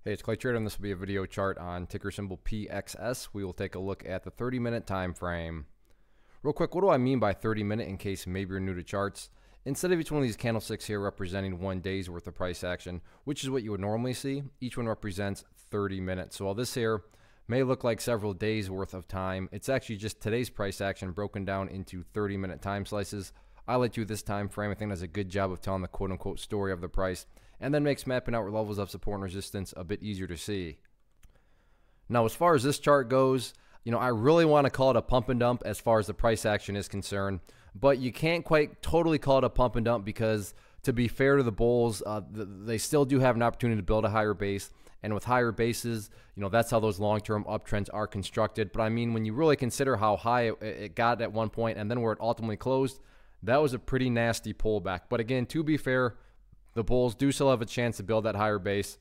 Hey, it's Clay Trader, and this will be a video chart on ticker symbol PXS. We will take a look at the 30-minute time frame. Real quick, what do I mean by 30-minute in case maybe you're new to charts? Instead of each one of these candlesticks here representing 1 day's worth of price action, which is what you would normally see, each one represents 30 minutes. So while this here may look like several days worth of time, it's actually just today's price action broken down into 30-minute time slices. I like to do this time frame. I think does a good job of telling the quote-unquote story of the price, and then makes mapping out levels of support and resistance a bit easier to see. Now, as far as this chart goes, I really want to call it a pump and dump as far as the price action is concerned, but you can't quite totally call it a pump and dump because, to be fair to the bulls, they still do have an opportunity to build a higher base, and with higher bases, that's how those long-term uptrends are constructed. But I mean, when you really consider how high it got at one point and then where it ultimately closed, that was a pretty nasty pullback. But again, to be fair, the bulls do still have a chance to build that higher base.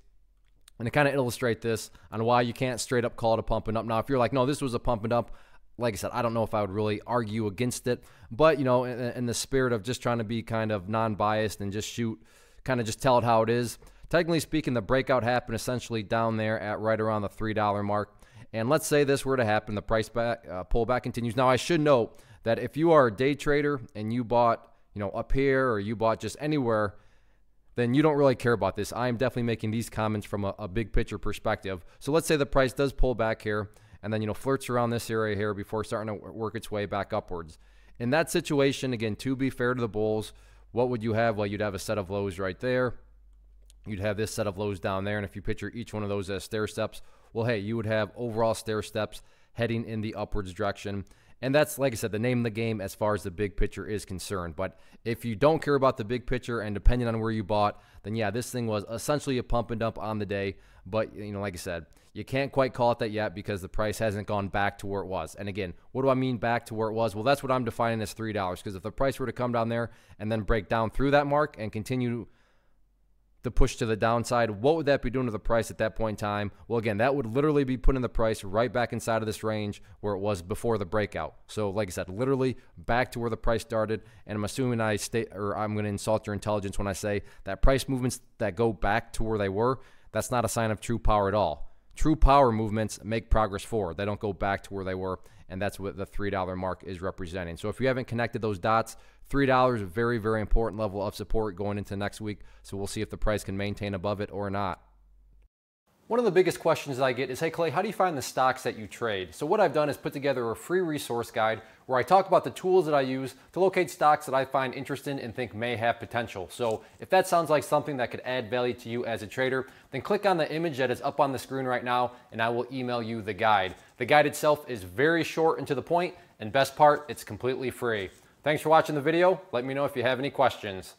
And to kind of illustrate this on why you can't straight up call it a pump and up. Now, if you're like, no, this was a pump and up, like I said, I don't know if I would really argue against it. But, in the spirit of just trying to be kind of non-biased and just just tell it how it is. Technically speaking, the breakout happened essentially down there at right around the $3 mark. And let's say this were to happen, the price pullback continues. Now, I should note that if you are a day trader and you bought, up here, or you bought just anywhere, then you don't really care about this. I am definitely making these comments from a big picture perspective. So let's say the price does pull back here and then, flirts around this area here before starting to work its way back upwards. In that situation, again, to be fair to the bulls, what would you have? Well, you'd have a set of lows right there. You'd have this set of lows down there. And if you picture each one of those as stair steps, well, hey, you would have overall stair steps heading in the upwards direction. And that's, like I said, the name of the game as far as the big picture is concerned. But if you don't care about the big picture and depending on where you bought, then yeah, this thing was essentially a pump and dump on the day. But, like I said, you can't quite call it that yet because the price hasn't gone back to where it was. And again, what do I mean back to where it was? Well, that's what I'm defining as $3. Because if the price were to come down there and then break down through that mark and continue to push to the downside, what would that be doing to the price at that point in time? Well, again, that would literally be putting the price right back inside of this range where it was before the breakout. So like I said, literally back to where the price started. And I'm assuming I'm going to insult your intelligence when I say that price movements that go back to where they were, that's not a sign of true power at all. True power movements make progress forward. They don't go back to where they were, and that's what the $3 mark is representing. So if you haven't connected those dots, $3 is a very, very important level of support going into next week. So we'll see if the price can maintain above it or not. One of the biggest questions I get is, hey Clay, how do you find the stocks that you trade? So what I've done is put together a free resource guide where I talk about the tools that I use to locate stocks that I find interesting and think may have potential. So if that sounds like something that could add value to you as a trader, then click on the image that is up on the screen right now and I will email you the guide. The guide itself is very short and to the point, and best part, it's completely free. Thanks for watching the video. Let me know if you have any questions.